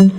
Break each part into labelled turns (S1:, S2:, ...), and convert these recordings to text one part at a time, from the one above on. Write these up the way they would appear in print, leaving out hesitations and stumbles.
S1: In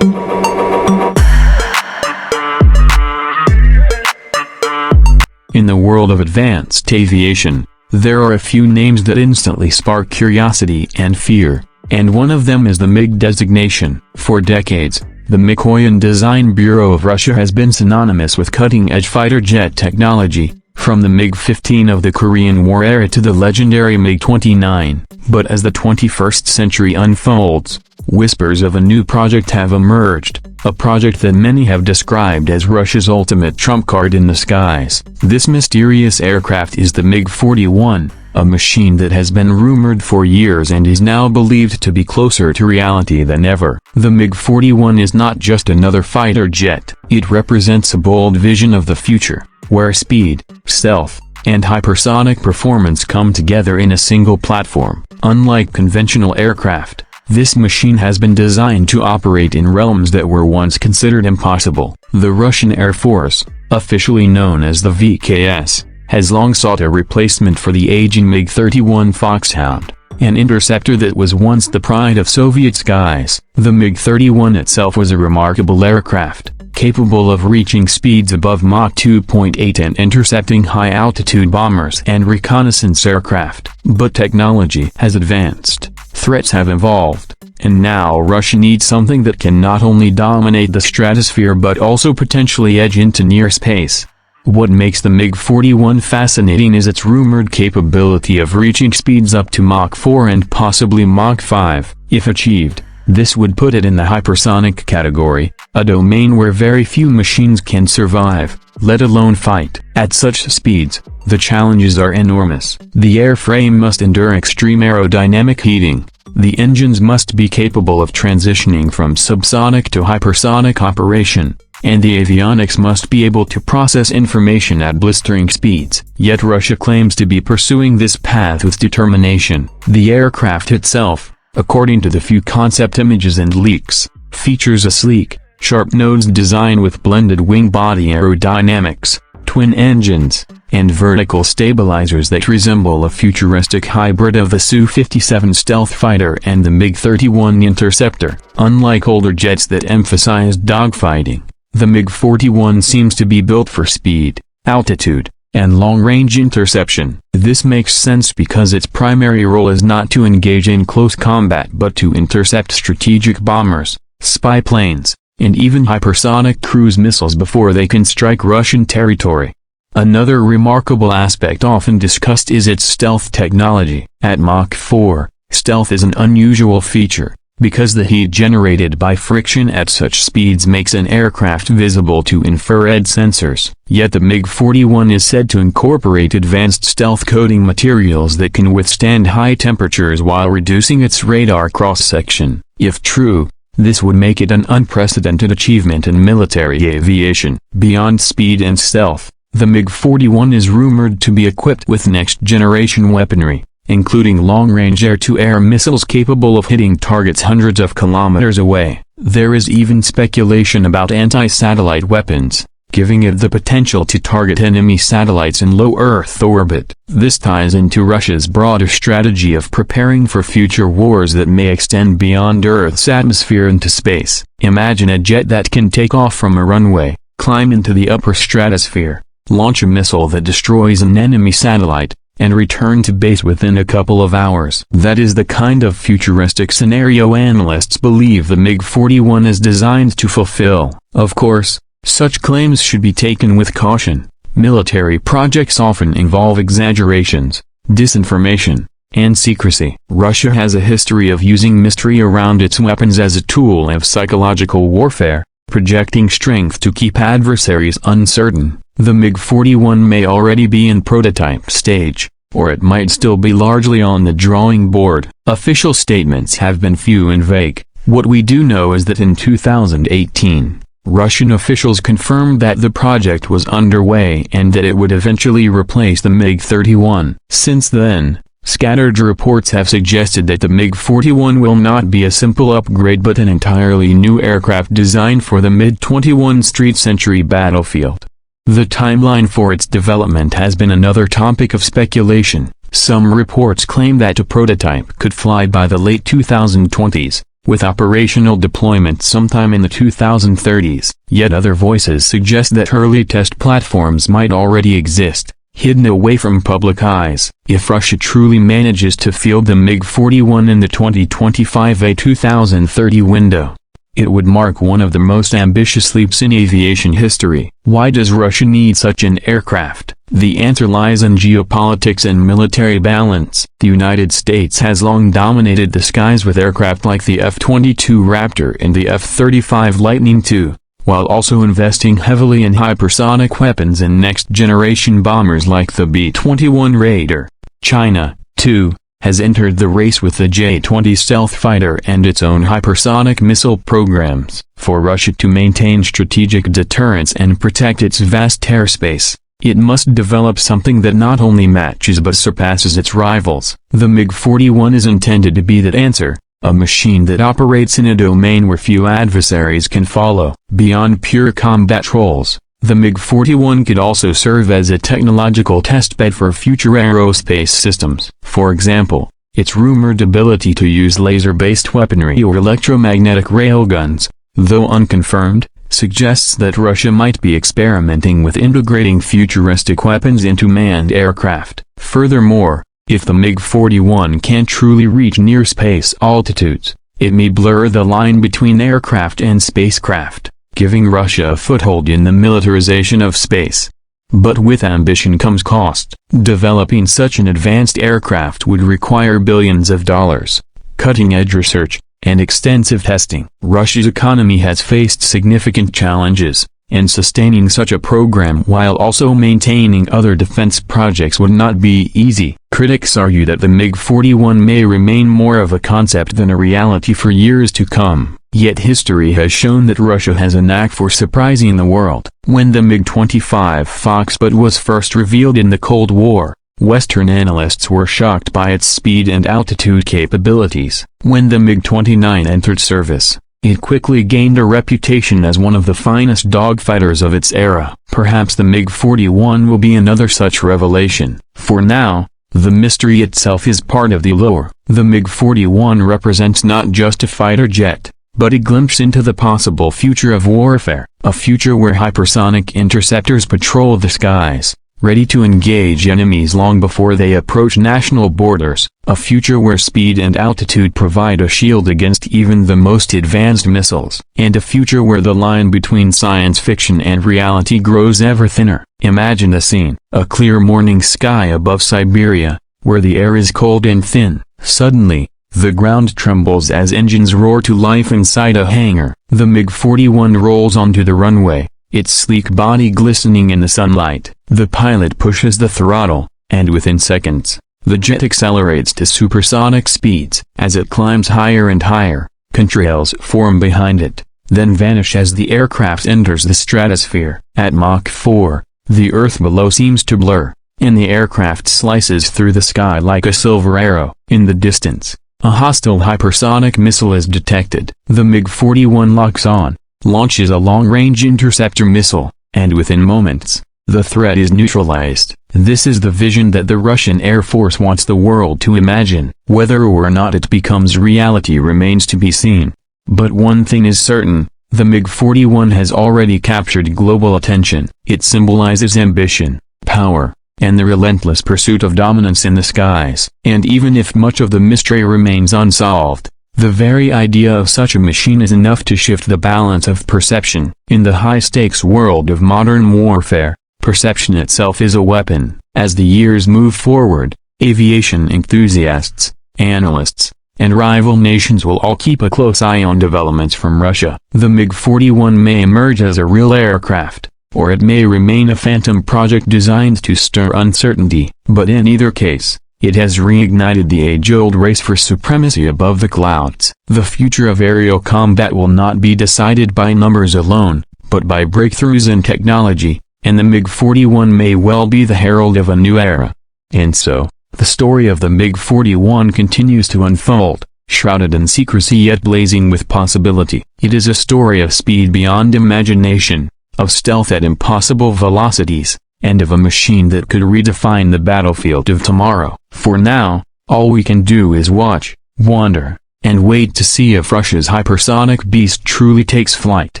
S1: the world of advanced aviation, there are a few names that instantly spark curiosity and fear, and one of them is the MiG designation. For decades, the Mikoyan Design Bureau of Russia has been synonymous with cutting-edge fighter jet technology, from the MiG-15 of the Korean War era to the legendary MiG-29. But as the 21st century unfolds, whispers of a new project have emerged, a project that many have described as Russia's ultimate trump card in the skies. This mysterious aircraft is the MiG-41, a machine that has been rumored for years and is now believed to be closer to reality than ever. The MiG-41 is not just another fighter jet, it represents a bold vision of the future, where speed, stealth, and hypersonic performance come together in a single platform. Unlike conventional aircraft, this machine has been designed to operate in realms that were once considered impossible. The Russian Air Force, officially known as the VKS, has long sought a replacement for the aging MiG-31 Foxhound, an interceptor that was once the pride of Soviet skies. The MiG-31 itself was a remarkable aircraft, capable of reaching speeds above Mach 2.8 and intercepting high-altitude bombers and reconnaissance aircraft. But technology has advanced, threats have evolved, and now Russia needs something that can not only dominate the stratosphere but also potentially edge into near space. What makes the MiG-41 fascinating is its rumored capability of reaching speeds up to Mach 4 and possibly Mach 5. If achieved, this would put it in the hypersonic category, a domain where very few machines can survive, let alone fight. At such speeds, the challenges are enormous. The airframe must endure extreme aerodynamic heating, the engines must be capable of transitioning from subsonic to hypersonic operation, and the avionics must be able to process information at blistering speeds. Yet Russia claims to be pursuing this path with determination. The aircraft itself, according to the few concept images and leaks, features a sleek, sharp-nosed design with blended wing-body aerodynamics, twin engines, and vertical stabilizers that resemble a futuristic hybrid of the Su-57 stealth fighter and the MiG-31 Interceptor. Unlike older jets that emphasized dogfighting, the MiG-41 seems to be built for speed, altitude, and long-range interception. This makes sense because its primary role is not to engage in close combat but to intercept strategic bombers, spy planes, and even hypersonic cruise missiles before they can strike Russian territory. Another remarkable aspect often discussed is its stealth technology. At Mach 4, stealth is an unusual feature, because the heat generated by friction at such speeds makes an aircraft visible to infrared sensors. Yet the MiG-41 is said to incorporate advanced stealth coating materials that can withstand high temperatures while reducing its radar cross-section. If true, this would make it an unprecedented achievement in military aviation. Beyond speed and stealth, the MiG-41 is rumored to be equipped with next-generation weaponry, including long-range air-to-air missiles capable of hitting targets hundreds of kilometers away. There is even speculation about anti-satellite weapons, giving it the potential to target enemy satellites in low Earth orbit. This ties into Russia's broader strategy of preparing for future wars that may extend beyond Earth's atmosphere into space. Imagine a jet that can take off from a runway, climb into the upper stratosphere, launch a missile that destroys an enemy satellite, and return to base within a couple of hours. That is the kind of futuristic scenario analysts believe the MiG-41 is designed to fulfill. Of course, such claims should be taken with caution. Military projects often involve exaggerations, disinformation, and secrecy. Russia has a history of using mystery around its weapons as a tool of psychological warfare, projecting strength to keep adversaries uncertain. The MiG-41 may already be in prototype stage, or it might still be largely on the drawing board. Official statements have been few and vague. What we do know is that in 2018, Russian officials confirmed that the project was underway and that it would eventually replace the MiG-31. Since then, scattered reports have suggested that the MiG-41 will not be a simple upgrade but an entirely new aircraft designed for the mid-21st century battlefield. The timeline for its development has been another topic of speculation. Some reports claim that a prototype could fly by the late 2020s, with operational deployment sometime in the 2030s. Yet other voices suggest that early test platforms might already exist, hidden away from public eyes. If Russia truly manages to field the MiG-41 in the 2025-2030 window, it would mark one of the most ambitious leaps in aviation history. Why does Russia need such an aircraft? The answer lies in geopolitics and military balance. The United States has long dominated the skies with aircraft like the F-22 Raptor and the F-35 Lightning II, while also investing heavily in hypersonic weapons and next-generation bombers like the B-21 Raider. China, too, has entered the race with the J-20 stealth fighter and its own hypersonic missile programs. For Russia to maintain strategic deterrence and protect its vast airspace, it must develop something that not only matches but surpasses its rivals. The MiG-41 is intended to be that answer, a machine that operates in a domain where few adversaries can follow. Beyond pure combat roles, the MiG-41 could also serve as a technological testbed for future aerospace systems. For example, its rumored ability to use laser-based weaponry or electromagnetic railguns, though unconfirmed, suggests that Russia might be experimenting with integrating futuristic weapons into manned aircraft. Furthermore, if the MiG-41 can't truly reach near space altitudes, it may blur the line between aircraft and spacecraft, giving Russia a foothold in the militarization of space. But with ambition comes cost. Developing such an advanced aircraft would require billions of dollars, cutting-edge research, and extensive testing. Russia's economy has faced significant challenges, and sustaining such a program while also maintaining other defense projects would not be easy. Critics argue that the MiG-41 may remain more of a concept than a reality for years to come. Yet history has shown that Russia has a knack for surprising the world. When the MiG-25 Foxbot was first revealed in the Cold War, Western analysts were shocked by its speed and altitude capabilities. When the MiG-29 entered service, it quickly gained a reputation as one of the finest dogfighters of its era. Perhaps the MiG-41 will be another such revelation. For now, the mystery itself is part of the allure. The MiG-41 represents not just a fighter jet, but a glimpse into the possible future of warfare, a future where hypersonic interceptors patrol the skies, ready to engage enemies long before they approach national borders, a future where speed and altitude provide a shield against even the most advanced missiles, and a future where the line between science fiction and reality grows ever thinner. Imagine the scene: a clear morning sky above Siberia, where the air is cold and thin. Suddenly, the ground trembles as engines roar to life inside a hangar. The MiG-41 rolls onto the runway, its sleek body glistening in the sunlight. The pilot pushes the throttle, and within seconds, the jet accelerates to supersonic speeds. As it climbs higher and higher, contrails form behind it, then vanish as the aircraft enters the stratosphere. At Mach 4, the earth below seems to blur, and the aircraft slices through the sky like a silver arrow. In the distance, a hostile hypersonic missile is detected. The MiG-41 locks on, launches a long-range interceptor missile, and within moments, the threat is neutralized. This is the vision that the Russian Air Force wants the world to imagine. Whether or not it becomes reality remains to be seen. But one thing is certain: the MiG-41 has already captured global attention. It symbolizes ambition, power, and the relentless pursuit of dominance in the skies. And even if much of the mystery remains unsolved, the very idea of such a machine is enough to shift the balance of perception. In the high-stakes world of modern warfare, perception itself is a weapon. As the years move forward, aviation enthusiasts, analysts, and rival nations will all keep a close eye on developments from Russia. The MiG-41 may emerge as a real aircraft, or it may remain a phantom project designed to stir uncertainty. But in either case, it has reignited the age-old race for supremacy above the clouds. The future of aerial combat will not be decided by numbers alone, but by breakthroughs in technology, and the MiG-41 may well be the herald of a new era. And so, the story of the MiG-41 continues to unfold, shrouded in secrecy yet blazing with possibility. It is a story of speed beyond imagination, of stealth at impossible velocities, and of a machine that could redefine the battlefield of tomorrow. For now, all we can do is watch, wonder, and wait to see if Russia's hypersonic beast truly takes flight.